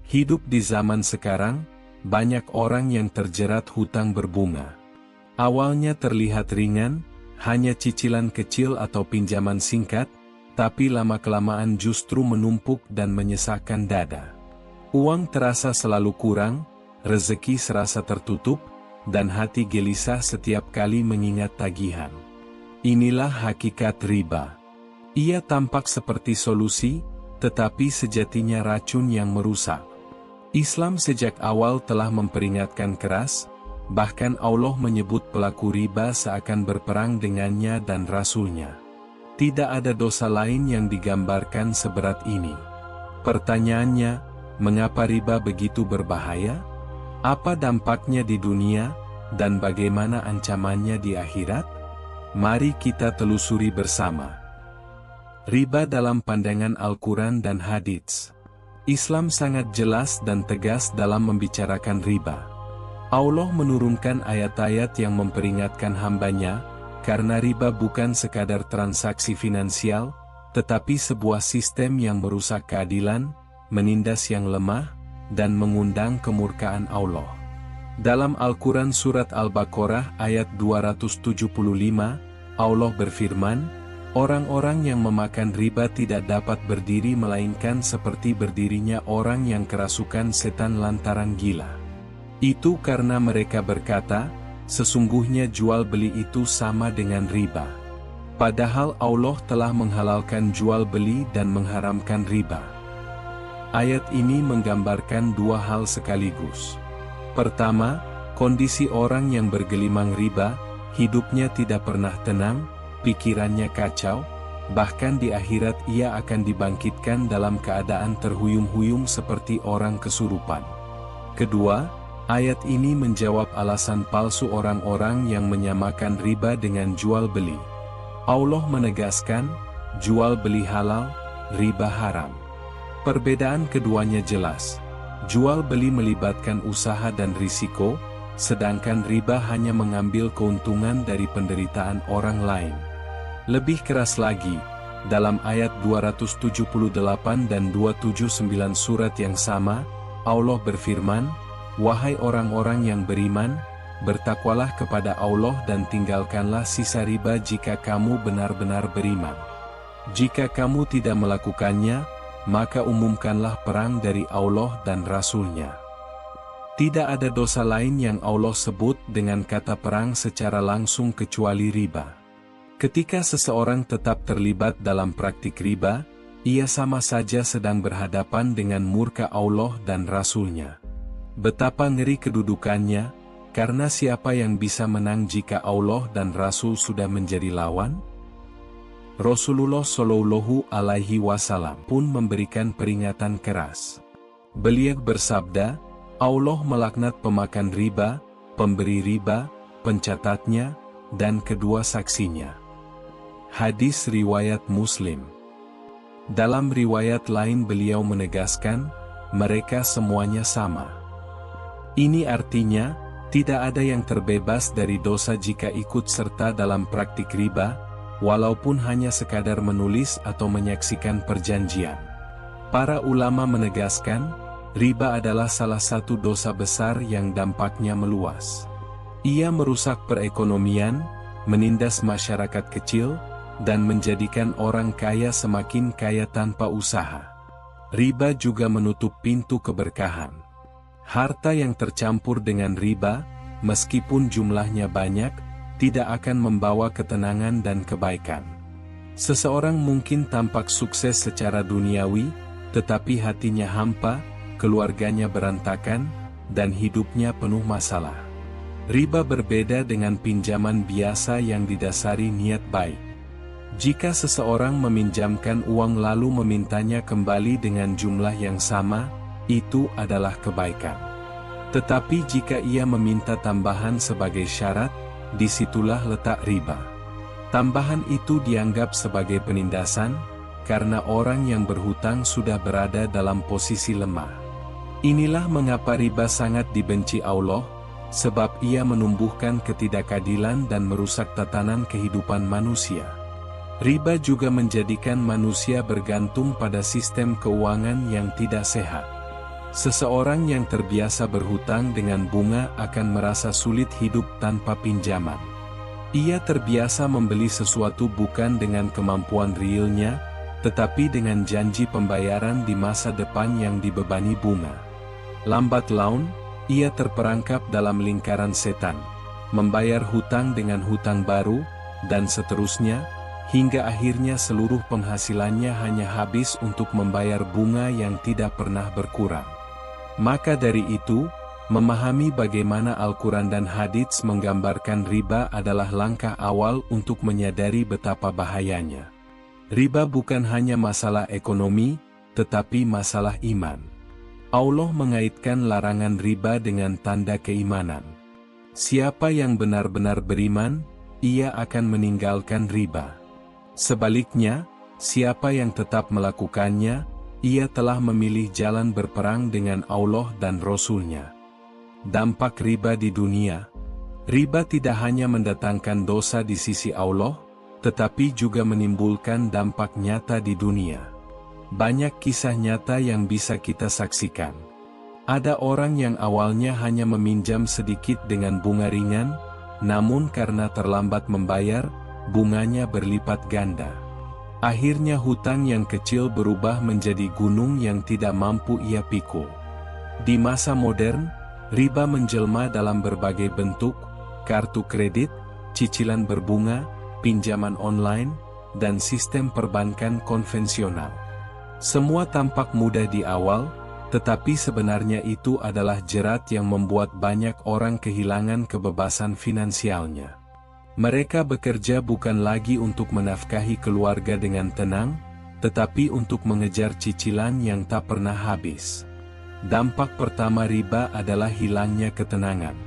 Hidup di zaman sekarang, banyak orang yang terjerat hutang berbunga. Awalnya terlihat ringan, hanya cicilan kecil atau pinjaman singkat, tapi lama-kelamaan justru menumpuk dan menyesakkan dada. Uang terasa selalu kurang, rezeki serasa tertutup, dan hati gelisah setiap kali mengingat tagihan. Inilah hakikat riba. Ia tampak seperti solusi, tetapi sejatinya racun yang merusak. Islam sejak awal telah memperingatkan keras, bahkan Allah menyebut pelaku riba seakan berperang dengannya dan Rasul-Nya. Tidak ada dosa lain yang digambarkan seberat ini. Pertanyaannya, mengapa riba begitu berbahaya? Apa dampaknya di dunia, dan bagaimana ancamannya di akhirat? Mari kita telusuri bersama. Riba dalam pandangan Al-Quran dan Hadits. Islam sangat jelas dan tegas dalam membicarakan riba. Allah menurunkan ayat-ayat yang memperingatkan hambanya, karena riba bukan sekadar transaksi finansial, tetapi sebuah sistem yang merusak keadilan, menindas yang lemah, dan mengundang kemurkaan Allah. Dalam Al-Quran Surat Al-Baqarah ayat 275, Allah berfirman, orang-orang yang memakan riba tidak dapat berdiri melainkan seperti berdirinya orang yang kerasukan setan lantaran gila. Itu karena mereka berkata, sesungguhnya jual beli itu sama dengan riba. Padahal Allah telah menghalalkan jual beli dan mengharamkan riba. Ayat ini menggambarkan dua hal sekaligus. Pertama, kondisi orang yang bergelimang riba, hidupnya tidak pernah tenang, pikirannya kacau, bahkan di akhirat ia akan dibangkitkan dalam keadaan terhuyung-huyung seperti orang kesurupan. Kedua, ayat ini menjawab alasan palsu orang-orang yang menyamakan riba dengan jual beli. Allah menegaskan, jual beli halal, riba haram. Perbedaan keduanya jelas. Jual beli melibatkan usaha dan risiko, sedangkan riba hanya mengambil keuntungan dari penderitaan orang lain. Lebih keras lagi, dalam ayat 278 dan 279 surat yang sama, Allah berfirman, wahai orang-orang yang beriman, bertakwalah kepada Allah dan tinggalkanlah sisa riba jika kamu benar-benar beriman. Jika kamu tidak melakukannya, maka umumkanlah perang dari Allah dan Rasul-Nya. Tidak ada dosa lain yang Allah sebut dengan kata perang secara langsung kecuali riba. Ketika seseorang tetap terlibat dalam praktik riba, ia sama saja sedang berhadapan dengan murka Allah dan Rasul-Nya. Betapa ngeri kedudukannya, karena siapa yang bisa menang jika Allah dan Rasul sudah menjadi lawan? Rasulullah Shallallahu Alaihi Wasallam pun memberikan peringatan keras. Beliau bersabda, Allah melaknat pemakan riba, pemberi riba, pencatatnya, dan kedua saksinya. Hadis riwayat Muslim. Dalam riwayat lain beliau menegaskan, mereka semuanya sama. Ini artinya, tidak ada yang terbebas dari dosa jika ikut serta dalam praktik riba, walaupun hanya sekadar menulis atau menyaksikan perjanjian. Para ulama menegaskan, riba adalah salah satu dosa besar yang dampaknya meluas. Ia merusak perekonomian, menindas masyarakat kecil, dan menjadikan orang kaya semakin kaya tanpa usaha. Riba juga menutup pintu keberkahan. Harta yang tercampur dengan riba, meskipun jumlahnya banyak, tidak akan membawa ketenangan dan kebaikan. Seseorang mungkin tampak sukses secara duniawi, tetapi hatinya hampa, keluarganya berantakan, dan hidupnya penuh masalah. Riba berbeda dengan pinjaman biasa yang didasari niat baik. Jika seseorang meminjamkan uang lalu memintanya kembali dengan jumlah yang sama, itu adalah kebaikan. Tetapi jika ia meminta tambahan sebagai syarat, disitulah letak riba. Tambahan itu dianggap sebagai penindasan, karena orang yang berhutang sudah berada dalam posisi lemah. Inilah mengapa riba sangat dibenci Allah, sebab ia menumbuhkan ketidakadilan dan merusak tatanan kehidupan manusia. Riba juga menjadikan manusia bergantung pada sistem keuangan yang tidak sehat. Seseorang yang terbiasa berhutang dengan bunga akan merasa sulit hidup tanpa pinjaman. Ia terbiasa membeli sesuatu bukan dengan kemampuan realnya, tetapi dengan janji pembayaran di masa depan yang dibebani bunga. Lambat laun, ia terperangkap dalam lingkaran setan, membayar hutang dengan hutang baru, dan seterusnya, hingga akhirnya seluruh penghasilannya hanya habis untuk membayar bunga yang tidak pernah berkurang. Maka dari itu, memahami bagaimana Al-Quran dan hadits menggambarkan riba adalah langkah awal untuk menyadari betapa bahayanya. Riba bukan hanya masalah ekonomi, tetapi masalah iman. Allah mengaitkan larangan riba dengan tanda keimanan. Siapa yang benar-benar beriman, ia akan meninggalkan riba. Sebaliknya, siapa yang tetap melakukannya, ia telah memilih jalan berperang dengan Allah dan Rasul-Nya. Dampak riba di dunia. Riba tidak hanya mendatangkan dosa di sisi Allah, tetapi juga menimbulkan dampak nyata di dunia. Banyak kisah nyata yang bisa kita saksikan. Ada orang yang awalnya hanya meminjam sedikit dengan bunga ringan, namun karena terlambat membayar, bunganya berlipat ganda. Akhirnya hutang yang kecil berubah menjadi gunung yang tidak mampu ia pikul. Di masa modern, riba menjelma dalam berbagai bentuk, kartu kredit, cicilan berbunga, pinjaman online, dan sistem perbankan konvensional. Semua tampak mudah di awal, tetapi sebenarnya itu adalah jerat yang membuat banyak orang kehilangan kebebasan finansialnya. Mereka bekerja bukan lagi untuk menafkahi keluarga dengan tenang, tetapi untuk mengejar cicilan yang tak pernah habis. Dampak pertama riba adalah hilangnya ketenangan.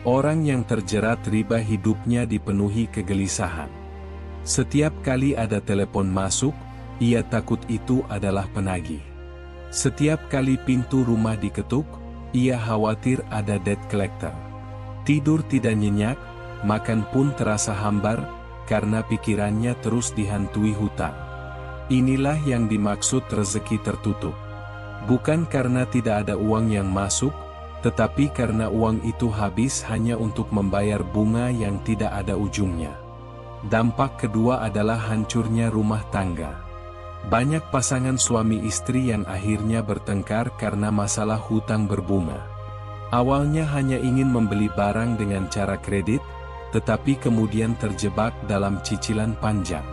Orang yang terjerat riba hidupnya dipenuhi kegelisahan. Setiap kali ada telepon masuk, ia takut itu adalah penagih. Setiap kali pintu rumah diketuk, ia khawatir ada debt collector. Tidur tidak nyenyak, makan pun terasa hambar, karena pikirannya terus dihantui hutang. Inilah yang dimaksud rezeki tertutup. Bukan karena tidak ada uang yang masuk, tetapi karena uang itu habis hanya untuk membayar bunga yang tidak ada ujungnya. Dampak kedua adalah hancurnya rumah tangga. Banyak pasangan suami istri yang akhirnya bertengkar karena masalah hutang berbunga. Awalnya hanya ingin membeli barang dengan cara kredit, tetapi kemudian terjebak dalam cicilan panjang.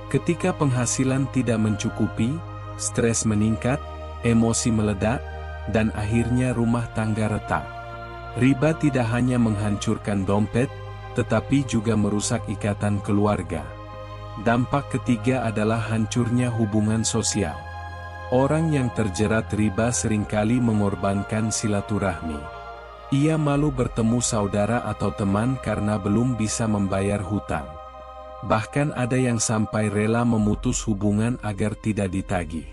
Ketika penghasilan tidak mencukupi, stres meningkat, emosi meledak, dan akhirnya rumah tangga retak. Riba tidak hanya menghancurkan dompet, tetapi juga merusak ikatan keluarga. Dampak ketiga adalah hancurnya hubungan sosial. Orang yang terjerat riba seringkali mengorbankan silaturahmi. Ia malu bertemu saudara atau teman karena belum bisa membayar hutang. Bahkan ada yang sampai rela memutus hubungan agar tidak ditagih.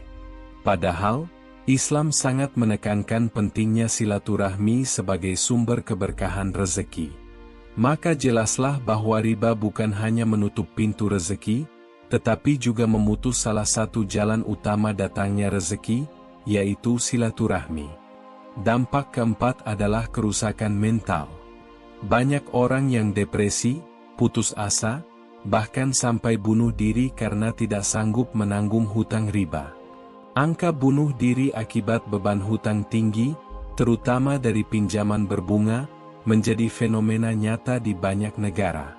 Padahal, Islam sangat menekankan pentingnya silaturahmi sebagai sumber keberkahan rezeki. Maka jelaslah bahwa riba bukan hanya menutup pintu rezeki, tetapi juga memutus salah satu jalan utama datangnya rezeki, yaitu silaturahmi. Dampak keempat adalah kerusakan mental. Banyak orang yang depresi, putus asa, bahkan sampai bunuh diri karena tidak sanggup menanggung hutang riba. Angka bunuh diri akibat beban hutang tinggi, terutama dari pinjaman berbunga, menjadi fenomena nyata di banyak negara.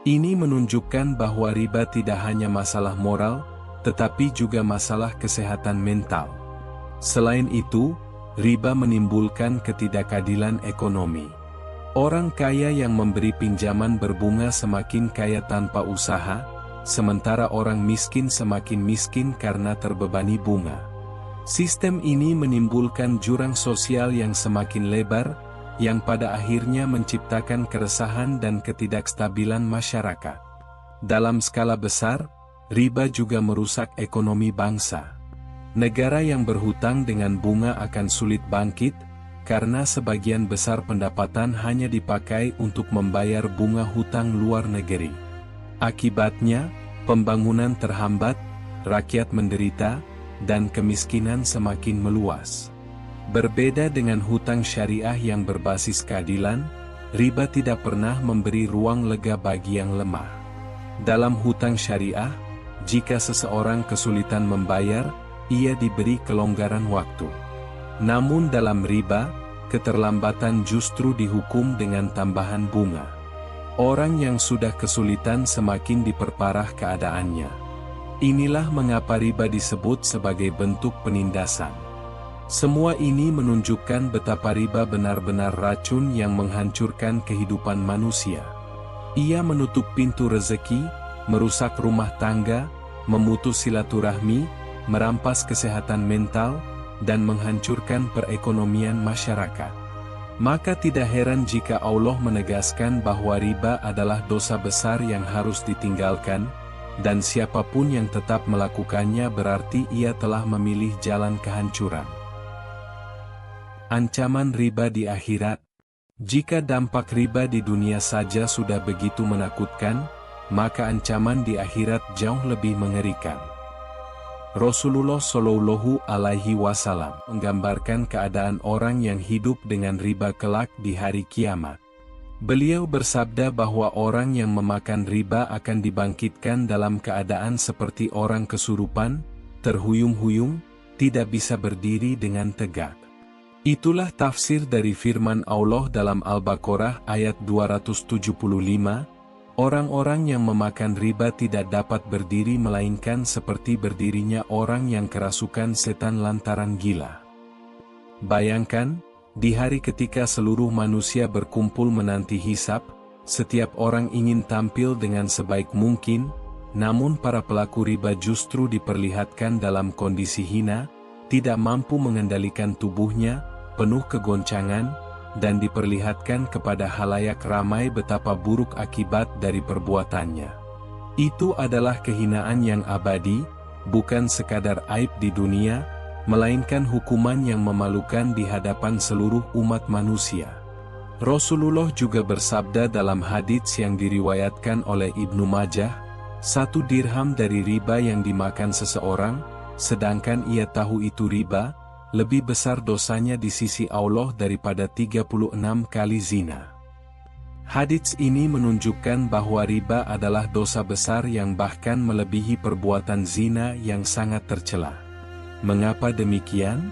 Ini menunjukkan bahwa riba tidak hanya masalah moral, tetapi juga masalah kesehatan mental. Selain itu, riba menimbulkan ketidakadilan ekonomi. Orang kaya yang memberi pinjaman berbunga semakin kaya tanpa usaha, sementara orang miskin semakin miskin karena terbebani bunga. Sistem ini menimbulkan jurang sosial yang semakin lebar, yang pada akhirnya menciptakan keresahan dan ketidakstabilan masyarakat. Dalam skala besar, riba juga merusak ekonomi bangsa. Negara yang berhutang dengan bunga akan sulit bangkit, karena sebagian besar pendapatan hanya dipakai untuk membayar bunga hutang luar negeri. Akibatnya, pembangunan terhambat, rakyat menderita, dan kemiskinan semakin meluas. Berbeda dengan hutang syariah yang berbasis keadilan, riba tidak pernah memberi ruang lega bagi yang lemah. Dalam hutang syariah, jika seseorang kesulitan membayar, ia diberi kelonggaran waktu. Namun dalam riba, keterlambatan justru dihukum dengan tambahan bunga. Orang yang sudah kesulitan semakin diperparah keadaannya. Inilah mengapa riba disebut sebagai bentuk penindasan. Semua ini menunjukkan betapa riba benar-benar racun yang menghancurkan kehidupan manusia. Ia menutup pintu rezeki, merusak rumah tangga, memutus silaturahmi, merampas kesehatan mental, dan menghancurkan perekonomian masyarakat. Maka tidak heran jika Allah menegaskan bahwa riba adalah dosa besar yang harus ditinggalkan, dan siapapun yang tetap melakukannya berarti ia telah memilih jalan kehancuran. Ancaman riba di akhirat. Jika dampak riba di dunia saja sudah begitu menakutkan, maka ancaman di akhirat jauh lebih mengerikan. Rasulullah Shallallahu Alaihi Wasallam menggambarkan keadaan orang yang hidup dengan riba kelak di hari kiamat. Beliau bersabda bahwa orang yang memakan riba akan dibangkitkan dalam keadaan seperti orang kesurupan, terhuyung-huyung, tidak bisa berdiri dengan tegak. Itulah tafsir dari firman Allah dalam Al-Baqarah ayat 275, orang-orang yang memakan riba tidak dapat berdiri melainkan seperti berdirinya orang yang kerasukan setan lantaran gila. Bayangkan, di hari ketika seluruh manusia berkumpul menanti hisab, setiap orang ingin tampil dengan sebaik mungkin, namun para pelaku riba justru diperlihatkan dalam kondisi hina, tidak mampu mengendalikan tubuhnya, penuh kegoncangan, dan diperlihatkan kepada halayak ramai betapa buruk akibat dari perbuatannya. Itu adalah kehinaan yang abadi, bukan sekadar aib di dunia, melainkan hukuman yang memalukan di hadapan seluruh umat manusia. Rasulullah juga bersabda dalam hadits yang diriwayatkan oleh Ibnu Majah, 1 dirham dari riba yang dimakan seseorang, sedangkan ia tahu itu riba, lebih besar dosanya di sisi Allah daripada 36 kali zina. Hadits ini menunjukkan bahwa riba adalah dosa besar yang bahkan melebihi perbuatan zina yang sangat tercela. Mengapa demikian?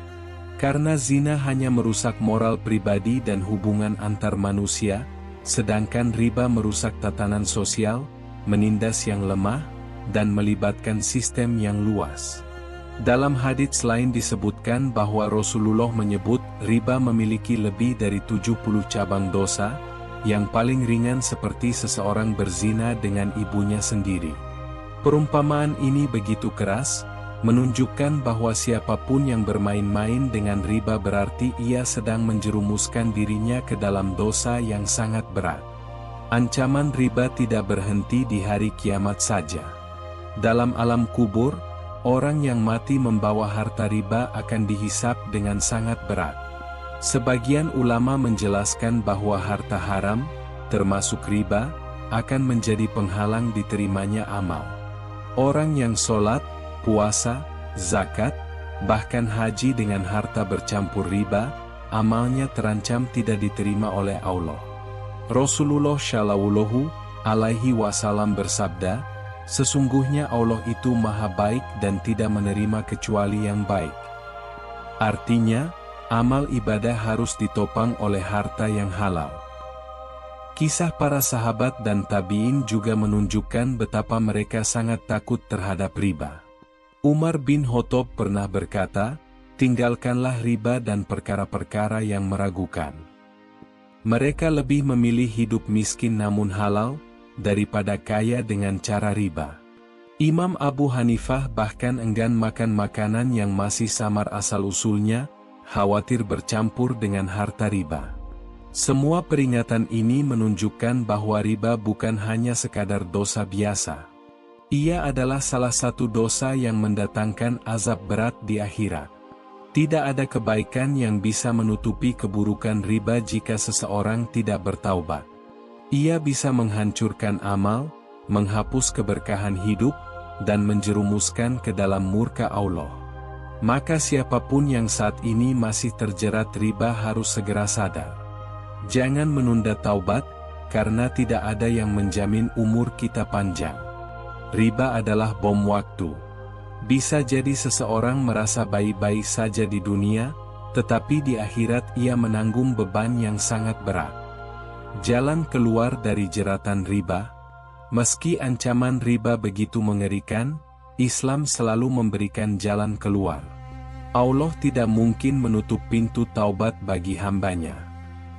Karena zina hanya merusak moral pribadi dan hubungan antar manusia, sedangkan riba merusak tatanan sosial, menindas yang lemah, dan melibatkan sistem yang luas. Dalam hadits lain disebutkan bahwa Rasulullah menyebut riba memiliki lebih dari 70 cabang dosa, yang paling ringan seperti seseorang berzina dengan ibunya sendiri. Perumpamaan ini begitu keras, menunjukkan bahwa siapapun yang bermain-main dengan riba berarti ia sedang menjerumuskan dirinya ke dalam dosa yang sangat berat. Ancaman riba tidak berhenti di hari kiamat saja. Dalam alam kubur, orang yang mati membawa harta riba akan dihisap dengan sangat berat. Sebagian ulama menjelaskan bahwa harta haram, termasuk riba, akan menjadi penghalang diterimanya amal. Orang yang sholat, puasa, zakat, bahkan haji dengan harta bercampur riba, amalnya terancam tidak diterima oleh Allah. Rasulullah Shallallahu Alaihi Wasallam bersabda, sesungguhnya Allah itu maha baik dan tidak menerima kecuali yang baik. Artinya, amal ibadah harus ditopang oleh harta yang halal. Kisah para sahabat dan tabi'in juga menunjukkan betapa mereka sangat takut terhadap riba. Umar bin Khattab pernah berkata, tinggalkanlah riba dan perkara-perkara yang meragukan. Mereka lebih memilih hidup miskin namun halal, daripada kaya dengan cara riba. Imam Abu Hanifah bahkan enggan makan makanan yang masih samar asal-usulnya, khawatir bercampur dengan harta riba. Semua peringatan ini menunjukkan bahwa riba bukan hanya sekadar dosa biasa. Ia adalah salah satu dosa yang mendatangkan azab berat di akhirat. Tidak ada kebaikan yang bisa menutupi keburukan riba jika seseorang tidak bertaubat. Ia bisa menghancurkan amal, menghapus keberkahan hidup, dan menjerumuskan ke dalam murka Allah. Maka siapapun yang saat ini masih terjerat riba harus segera sadar. Jangan menunda taubat, karena tidak ada yang menjamin umur kita panjang. Riba adalah bom waktu. Bisa jadi seseorang merasa baik-baik saja di dunia, tetapi di akhirat ia menanggung beban yang sangat berat. Jalan keluar dari jeratan riba. Meski ancaman riba begitu mengerikan, Islam selalu memberikan jalan keluar. Allah tidak mungkin menutup pintu taubat bagi hambanya.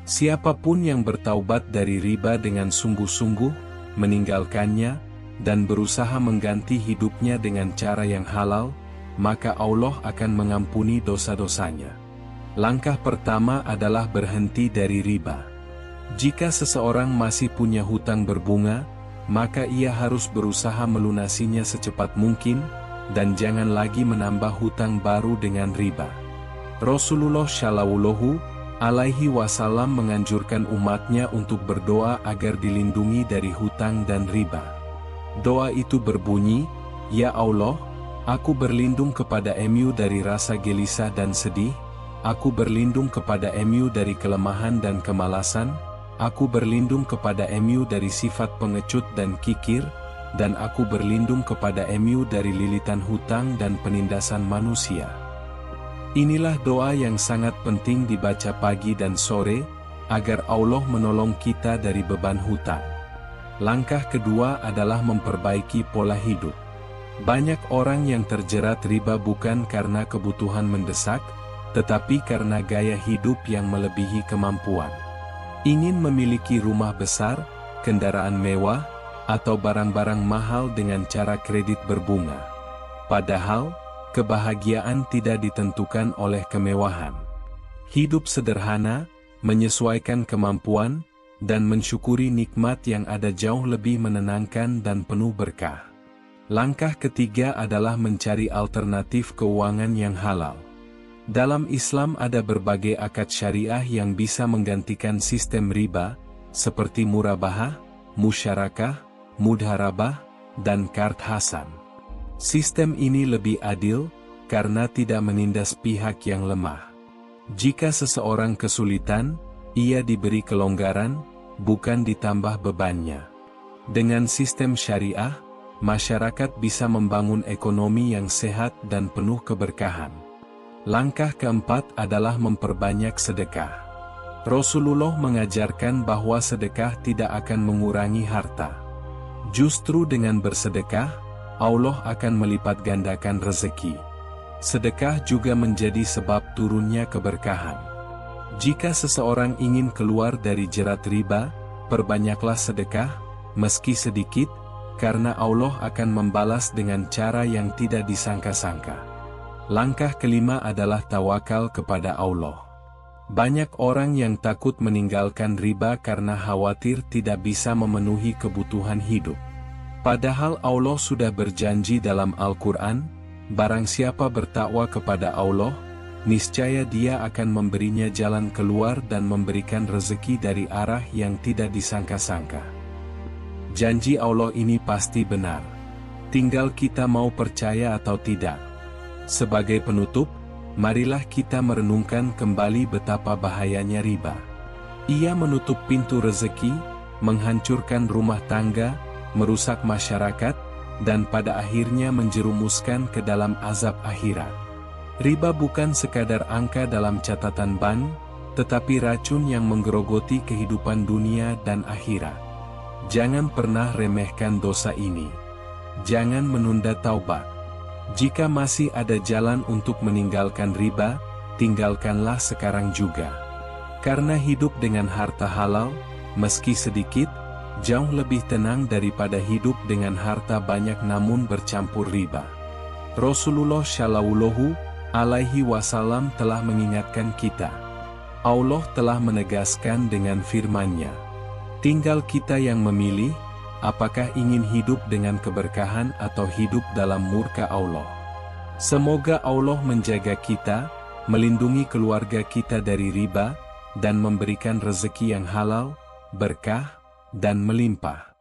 Siapapun yang bertaubat dari riba dengan sungguh-sungguh, meninggalkannya, dan berusaha mengganti hidupnya dengan cara yang halal, maka Allah akan mengampuni dosa-dosanya. Langkah pertama adalah berhenti dari riba. Jika seseorang masih punya hutang berbunga, maka ia harus berusaha melunasinya secepat mungkin, dan jangan lagi menambah hutang baru dengan riba. Rasulullah Shallallahu Alaihi Wasallam menganjurkan umatnya untuk berdoa agar dilindungi dari hutang dan riba. Doa itu berbunyi, "Ya Allah, aku berlindung kepada Mu dari rasa gelisah dan sedih, aku berlindung kepada Mu dari kelemahan dan kemalasan, aku berlindung kepada Mu dari sifat pengecut dan kikir, dan aku berlindung kepada Mu dari lilitan hutang dan penindasan manusia." Inilah doa yang sangat penting dibaca pagi dan sore, agar Allah menolong kita dari beban hutang. Langkah kedua adalah memperbaiki pola hidup. Banyak orang yang terjerat riba bukan karena kebutuhan mendesak, tetapi karena gaya hidup yang melebihi kemampuan. Ingin memiliki rumah besar, kendaraan mewah, atau barang-barang mahal dengan cara kredit berbunga. Padahal, kebahagiaan tidak ditentukan oleh kemewahan. Hidup sederhana, menyesuaikan kemampuan, dan mensyukuri nikmat yang ada jauh lebih menenangkan dan penuh berkah. Langkah ketiga adalah mencari alternatif keuangan yang halal. Dalam Islam ada berbagai akad syariah yang bisa menggantikan sistem riba, seperti murabahah, musyarakah, mudharabah, dan qard hasan. Sistem ini lebih adil, karena tidak menindas pihak yang lemah. Jika seseorang kesulitan, ia diberi kelonggaran, bukan ditambah bebannya. Dengan sistem syariah, masyarakat bisa membangun ekonomi yang sehat dan penuh keberkahan. Langkah keempat adalah memperbanyak sedekah. Rasulullah mengajarkan bahwa sedekah tidak akan mengurangi harta. Justru dengan bersedekah, Allah akan melipat gandakan rezeki. Sedekah juga menjadi sebab turunnya keberkahan. Jika seseorang ingin keluar dari jerat riba, perbanyaklah sedekah, meski sedikit, karena Allah akan membalas dengan cara yang tidak disangka-sangka. Langkah kelima adalah tawakal kepada Allah. Banyak orang yang takut meninggalkan riba karena khawatir tidak bisa memenuhi kebutuhan hidup. Padahal Allah sudah berjanji dalam Al-Quran, barang siapa bertakwa kepada Allah, niscaya Dia akan memberinya jalan keluar dan memberikan rezeki dari arah yang tidak disangka-sangka. Janji Allah ini pasti benar. Tinggal kita mau percaya atau tidak. Sebagai penutup, marilah kita merenungkan kembali betapa bahayanya riba. Ia menutup pintu rezeki, menghancurkan rumah tangga, merusak masyarakat, dan pada akhirnya menjerumuskan ke dalam azab akhirat. Riba bukan sekadar angka dalam catatan bank, tetapi racun yang menggerogoti kehidupan dunia dan akhirat. Jangan pernah remehkan dosa ini. Jangan menunda taubat. Jika masih ada jalan untuk meninggalkan riba, tinggalkanlah sekarang juga. Karena hidup dengan harta halal, meski sedikit, jauh lebih tenang daripada hidup dengan harta banyak namun bercampur riba. Rasulullah Shallallahu Alaihi Wasallam telah mengingatkan kita. Allah telah menegaskan dengan firman-Nya. Tinggal kita yang memilih, apakah ingin hidup dengan keberkahan atau hidup dalam murka Allah. Semoga Allah menjaga kita, melindungi keluarga kita dari riba, dan memberikan rezeki yang halal, berkah, dan melimpah.